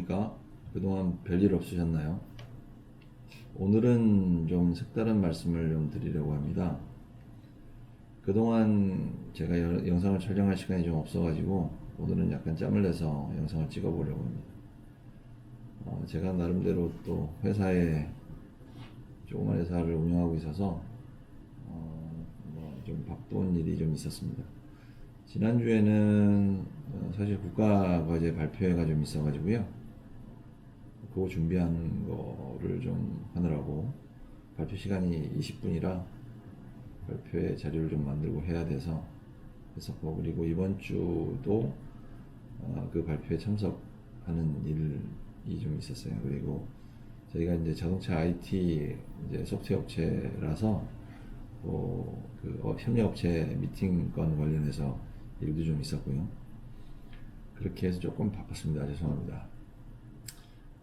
안녕하십니까? 그동안 별일 없으셨나요? 오늘은 좀 색다른 말씀을 좀 드리려고 합니다. 그동안 제가 영상을 촬영할 시간이 좀 없어가지고 오늘은 약간 짬을 내서 영상을 찍어보려고 합니다. 제가 나름대로 또 회사에 조그만 회사를 운영하고 있어서 좀 바쁜 일이 좀 있었습니다. 지난주에는 사실 국가과제 발표회가 좀 있어가지고요. 그거 준비하는 거를 좀 하느라고 발표 시간이 20분이라 발표의 자료를 좀 만들고 해야 돼서 했었고, 그리고 이번 주도 그 발표에 참석하는 일이 좀 있었어요. 그리고 저희가 이제 자동차 IT 이제 소프트웨어 업체라서 그 협력업체 미팅권 관련해서 일도 좀 있었고요. 그렇게 해서 조금 바빴습니다. 죄송합니다.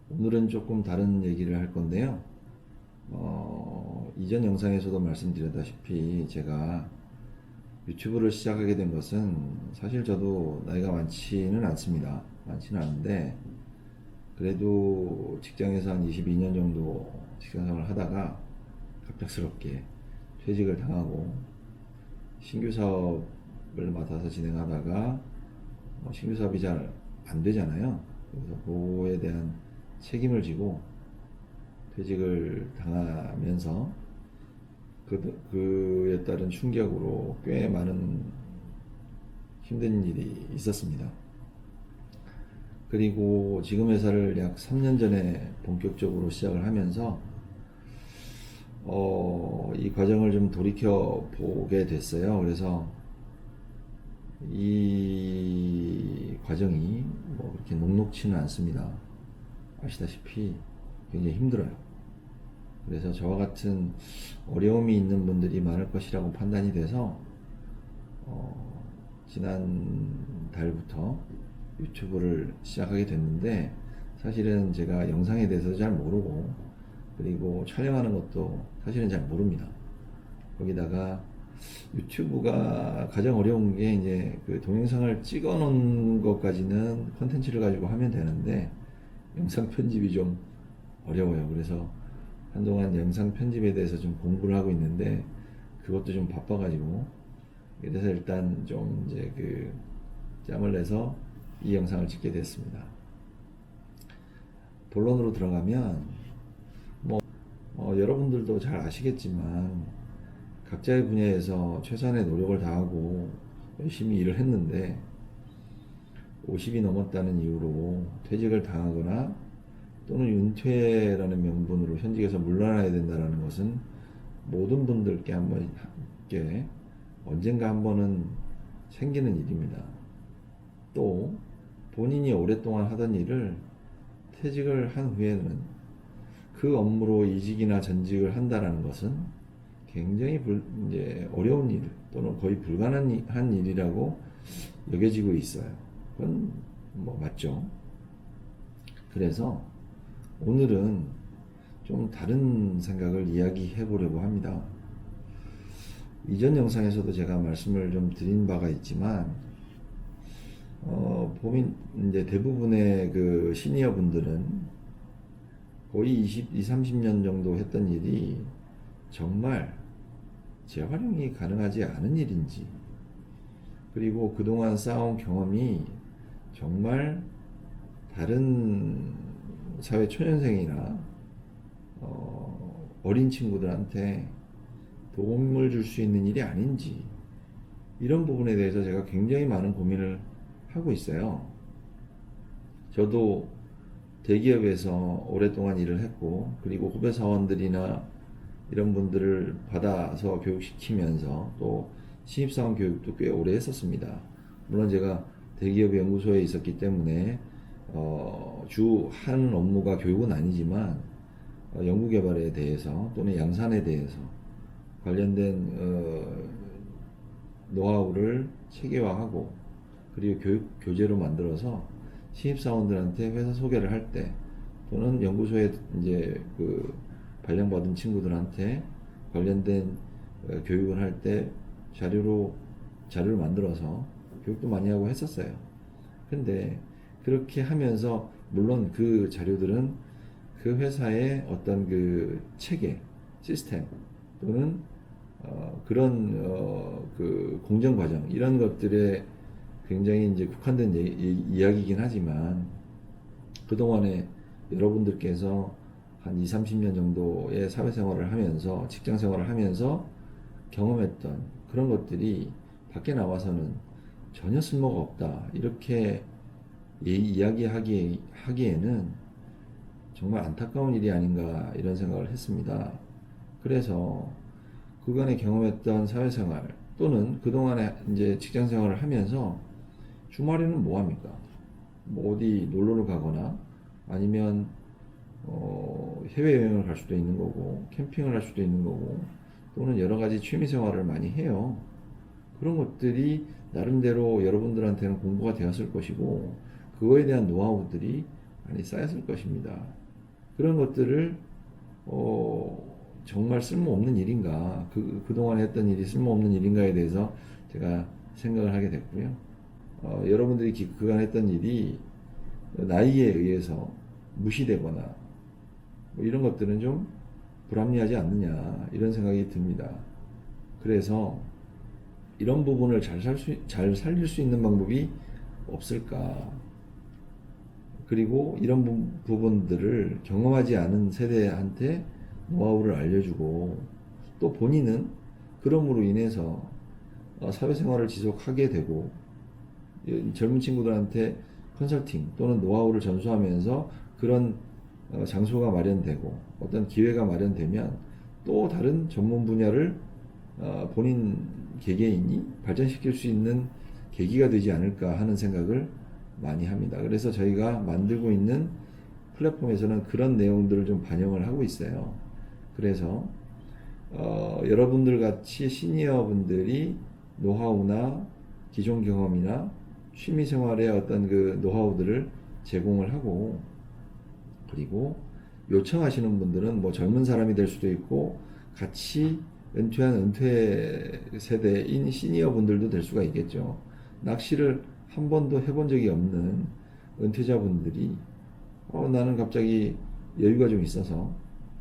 오늘은 조금 다른 얘기를 할 건데요. 이전 영상에서도 말씀드렸다시피 제가 유튜브를 시작하게 된 것은 사실 저도 나이가 많지는 않습니다. 많지는 않은데 그래도 직장에서 한 22년 정도 직장생활을 하다가 갑작스럽게 퇴직을 당하고 신규 사업을 맡아서 진행하다가 신규 사업이 잘 안 되잖아요. 그래서 그거에 대한 책임을 지고 퇴직을 당하면서 그에 따른 충격으로 꽤 많은 힘든 일이 있었습니다. 그리고 지금 회사를 약 3년 전에 본격적으로 시작을 하면서 이 과정을 좀 돌이켜 보게 됐어요. 그래서 이 과정이 뭐 그렇게 녹록치는 않습니다. 아시다시피 굉장히 힘들어요. 그래서 저와 같은 어려움이 있는 분들이 많을 것이라고 판단이 돼서 지난 달부터 유튜브를 시작하게 됐는데, 사실은 제가 영상에 대해서 잘 모르고 그리고 촬영하는 것도 사실은 잘 모릅니다. 거기다가 유튜브가 가장 어려운 게 이제 그 동영상을 찍어 놓은 것까지는 컨텐츠를 가지고 하면 되는데 영상 편집이 좀 어려워요. 그래서 한동안 영상 편집에 대해서 좀 공부를 하고 있는데 그것도 좀 바빠가지고, 그래서 일단 좀 이제 그 짬을 내서 이 영상을 찍게 됐습니다. 본론으로 들어가면 여러분들도 잘 아시겠지만 각자의 분야에서 최선의 노력을 다하고 열심히 일을 했는데 50이 넘었다는 이유로 퇴직을 당하거나 또는 은퇴라는 명분으로 현직에서 물러나야 된다는 것은 모든 분들께 언젠가 한 번은 생기는 일입니다. 또 본인이 오랫동안 하던 일을 퇴직을 한 후에는 그 업무로 이직이나 전직을 한다는 것은 굉장히 이제 어려운 일 또는 거의 불가능한 일이라고 여겨지고 있어요. 그건 뭐 맞죠. 그래서 오늘은 좀 다른 생각을 이야기해 보려고 합니다. 이전 영상에서도 제가 말씀을 좀 드린 바가 있지만 보면 이제 대부분의 그 시니어 분들은 거의 30년 정도 했던 일이 정말 재활용이 가능하지 않은 일인지, 그리고 그동안 쌓아온 경험이 정말 다른 사회 초년생이나 어린 친구들한테 도움을 줄 수 있는 일이 아닌지, 이런 부분에 대해서 제가 굉장히 많은 고민을 하고 있어요. 저도 대기업에서 오랫동안 일을 했고, 그리고 후배 사원들이나 이런 분들을 받아서 교육시키면서 또 신입사원 교육도 꽤 오래 했었습니다. 물론 제가 대기업 연구소에 있었기 때문에 주 한 업무가 교육은 아니지만 연구개발에 대해서 또는 양산에 대해서 관련된 노하우를 체계화하고 그리고 교재로 만들어서 신입사원들한테 회사 소개를 할 때 또는 연구소에 이제 그 발령받은 친구들한테 관련된 교육을 할 때 자료를 만들어서 교육도 많이 하고 했었어요. 근데 그렇게 하면서 물론 그 자료들은 그 회사의 어떤 그 체계, 시스템 또는 그런 그 공정 과정 이런 것들에 굉장히 이제 국한된 이야기이긴 하지만 그동안에 여러분들께서 한 2, 30년 정도의 사회생활을 하면서 직장 생활을 하면서 경험했던 그런 것들이 밖에 나와서는 전혀 쓸모가 없다 이렇게 이야기하기에는 정말 안타까운 일이 아닌가 이런 생각을 했습니다. 그래서 그간에 경험했던 사회생활 또는 그동안에 이제 직장 생활을 하면서 주말에는 뭐 합니까? 뭐 어디 놀러를 가거나 아니면 해외여행을 갈 수도 있는 거고 캠핑을 할 수도 있는 거고 또는 여러 가지 취미 생활을 많이 해요. 그런 것들이 나름대로 여러분들한테는 공부가 되었을 것이고 그거에 대한 노하우들이 많이 쌓였을 것입니다. 그런 것들을 정말 쓸모없는 일인가 그동안 했던 일이 쓸모없는 일인가에 대해서 제가 생각을 하게 됐고요. 여러분들이 그간 했던 일이 나이에 의해서 무시되거나 뭐 이런 것들은 좀 불합리하지 않느냐 이런 생각이 듭니다. 그래서 이런 부분을 잘 살릴 수 있는 방법이 없을까? 그리고 이런 부분들을 경험하지 않은 세대한테 노하우를 알려주고 또 본인은 그럼으로 인해서 사회생활을 지속하게 되고 젊은 친구들한테 컨설팅 또는 노하우를 전수하면서 그런 장소가 마련되고 어떤 기회가 마련되면 또 다른 전문 분야를 본인 개개인이 발전시킬 수 있는 계기가 되지 않을까 하는 생각을 많이 합니다. 그래서 저희가 만들고 있는 플랫폼에서는 그런 내용들을 좀 반영을 하고 있어요. 그래서 여러분들 같이 시니어 분들이 노하우나 기존 경험이나 취미 생활의 어떤 그 노하우들을 제공을 하고 그리고 요청하시는 분들은 뭐 젊은 사람이 될 수도 있고 같이 은퇴한 은퇴 세대인 시니어 분들도 될 수가 있겠죠. 낚시를 한 번도 해본 적이 없는 은퇴자분들이 나는 갑자기 여유가 좀 있어서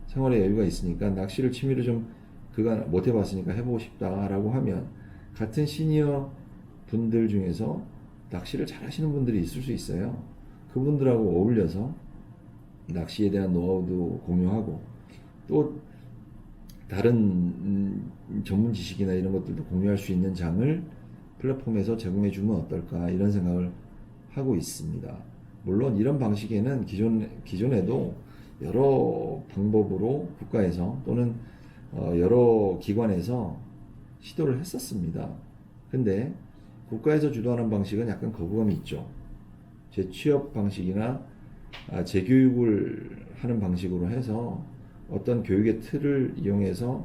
생활에 여유가 있으니까 낚시를 취미로 좀 그간 못 해봤으니까 해보고 싶다라고 하면 같은 시니어 분들 중에서 낚시를 잘 하시는 분들이 있을 수 있어요. 그분들하고 어울려서 낚시에 대한 노하우도 공유하고 또 다른 전문 지식이나 이런 것들도 공유할 수 있는 장을 플랫폼에서 제공해 주면 어떨까 이런 생각을 하고 있습니다. 물론 이런 방식에는 기존에도 여러 방법으로 국가에서 또는 여러 기관에서 시도를 했었습니다. 근데 국가에서 주도하는 방식은 약간 거부감이 있죠. 재취업 방식이나 재교육을 하는 방식으로 해서 어떤 교육의 틀을 이용해서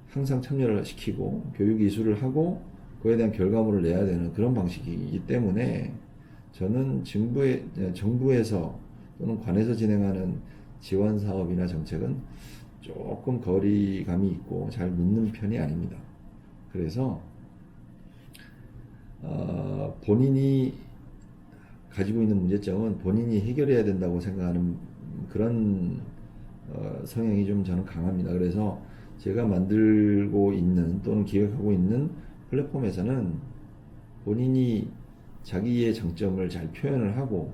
항상 참여를 시키고 교육 이수를 하고 그에 대한 결과물을 내야 되는 그런 방식이기 때문에 저는 정부에서 또는 관에서 진행하는 지원 사업이나 정책은 조금 거리감이 있고 잘 믿는 편이 아닙니다. 그래서 본인이 가지고 있는 문제점은 본인이 해결해야 된다고 생각하는 그런 성향이 좀 저는 강합니다. 그래서 제가 만들고 있는 또는 기획하고 있는 플랫폼에서는 본인이 자기의 장점을 잘 표현을 하고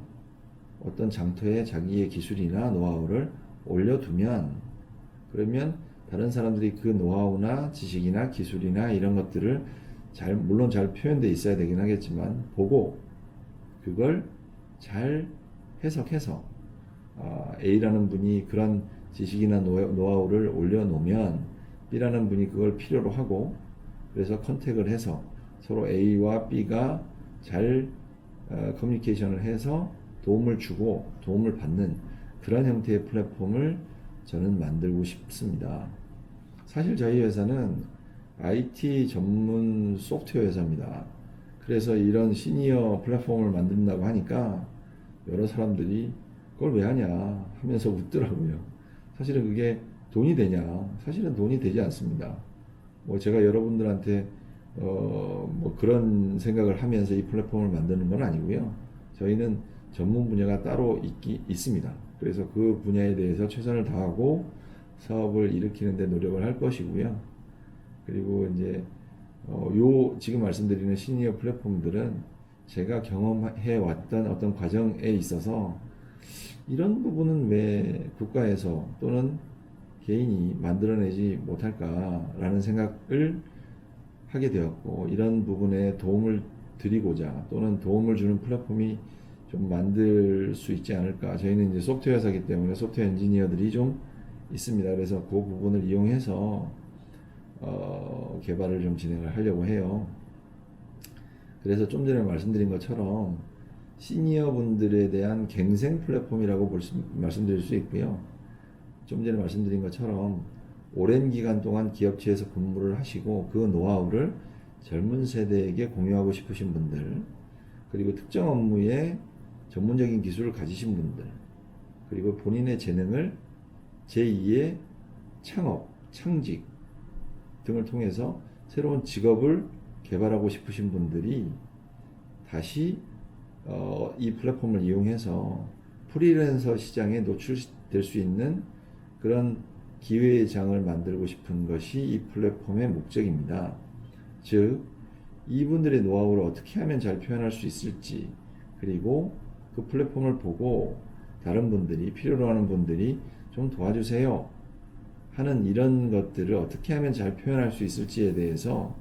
어떤 장터에 자기의 기술이나 노하우를 올려두면 그러면 다른 사람들이 그 노하우나 지식이나 기술이나 이런 것들을 물론 잘 표현되어 있어야 되긴 하겠지만 보고 그걸 잘 해석해서 A라는 분이 그런 지식이나 노하우를 올려놓으면 B라는 분이 그걸 필요로 하고 그래서 컨택을 해서 서로 A와 B가 잘 커뮤니케이션을 해서 도움을 주고 도움을 받는 그런 형태의 플랫폼을 저는 만들고 싶습니다. 사실 저희 회사는 IT 전문 소프트웨어 회사입니다. 그래서 이런 시니어 플랫폼을 만든다고 하니까 여러 사람들이 그걸 왜 하냐 하면서 웃더라고요. 사실은 그게 돈이 되냐? 사실은 돈이 되지 않습니다. 뭐 제가 여러분들한테 뭐 그런 생각을 하면서 이 플랫폼을 만드는 건 아니고요. 저희는 전문 분야가 따로 있습니다. 그래서 그 분야에 대해서 최선을 다하고 사업을 일으키는 데 노력을 할 것이고요. 그리고 이제 요 지금 말씀드리는 시니어 플랫폼들은 제가 경험해 왔던 어떤 과정에 있어서 이런 부분은 왜 국가에서 또는 개인이 만들어내지 못할까라는 생각을 하게 되었고, 이런 부분에 도움을 드리고자 또는 도움을 주는 플랫폼이 좀 만들 수 있지 않을까. 저희는 이제 소프트웨어 회사이기 때문에 소프트웨어 엔지니어들이 좀 있습니다. 그래서 그 부분을 이용해서 개발을 좀 진행을 하려고 해요. 그래서 좀 전에 말씀드린 것처럼 시니어 분들에 대한 갱생 플랫폼이라고 말씀드릴 수 있고요. 좀 전에 말씀드린 것처럼 오랜 기간 동안 기업체에서 근무를 하시고 그 노하우를 젊은 세대에게 공유하고 싶으신 분들, 그리고 특정 업무에 전문적인 기술을 가지신 분들, 그리고 본인의 재능을 제2의 창업, 창직 등을 통해서 새로운 직업을 개발하고 싶으신 분들이 다시 이 플랫폼을 이용해서 프리랜서 시장에 노출될 수 있는 그런 기회의 장을 만들고 싶은 것이 이 플랫폼의 목적입니다. 즉, 이분들의 노하우를 어떻게 하면 잘 표현할 수 있을지, 그리고 그 플랫폼을 보고 다른 분들이, 필요로 하는 분들이 좀 도와주세요 하는 이런 것들을 어떻게 하면 잘 표현할 수 있을지에 대해서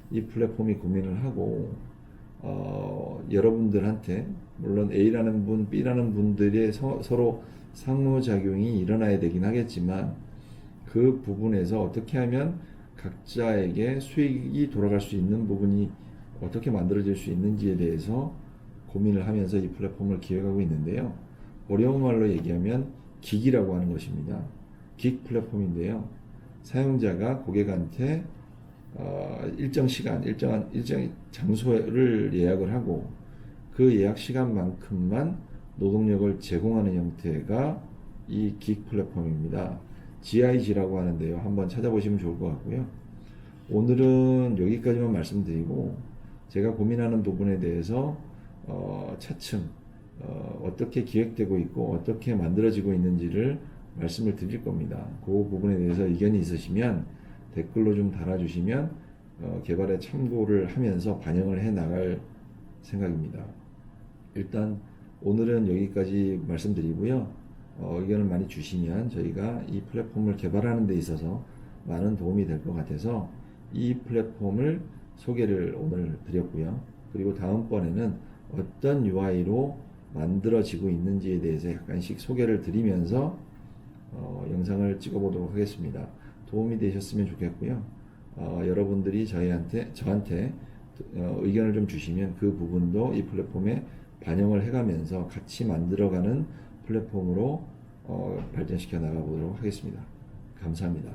이 플랫폼이 고민을 하고, 여러분들한테 물론 A라는 분, B라는 분들의 서로 상호작용이 일어나야 되긴 하겠지만, 그 부분에서 어떻게 하면 각자에게 수익이 돌아갈 수 있는 부분이 어떻게 만들어질 수 있는지에 대해서 고민을 하면서 이 플랫폼을 기획하고 있는데요. 어려운 말로 얘기하면 긱이라고 하는 것입니다. 긱 플랫폼인데요. 사용자가 고객한테 일정 시간, 일정 장소를 예약을 하고 그 예약 시간만큼만 노동력을 제공하는 형태가 이 긱 플랫폼입니다. GIG라고 하는데요. 한번 찾아보시면 좋을 것 같고요. 오늘은 여기까지만 말씀드리고, 제가 고민하는 부분에 대해서 차츰 어떻게 기획되고 있고 어떻게 만들어지고 있는지를 말씀을 드릴 겁니다. 그 부분에 대해서 의견이 있으시면 댓글로 좀 달아주시면 개발에 참고를 하면서 반영을 해 나갈 생각입니다. 일단 오늘은 여기까지 말씀드리고요. 의견을 많이 주시면 저희가 이 플랫폼을 개발하는 데 있어서 많은 도움이 될 것 같아서 이 플랫폼을 소개를 오늘 드렸고요. 그리고 다음번에는 어떤 UI로 만들어지고 있는지에 대해서 약간씩 소개를 드리면서 영상을 찍어보도록 하겠습니다. 도움이 되셨으면 좋겠고요. 여러분들이 저한테 의견을 좀 주시면 그 부분도 이 플랫폼에 반영을 해가면서 같이 만들어가는 플랫폼으로 발전시켜 나가보도록 하겠습니다. 감사합니다.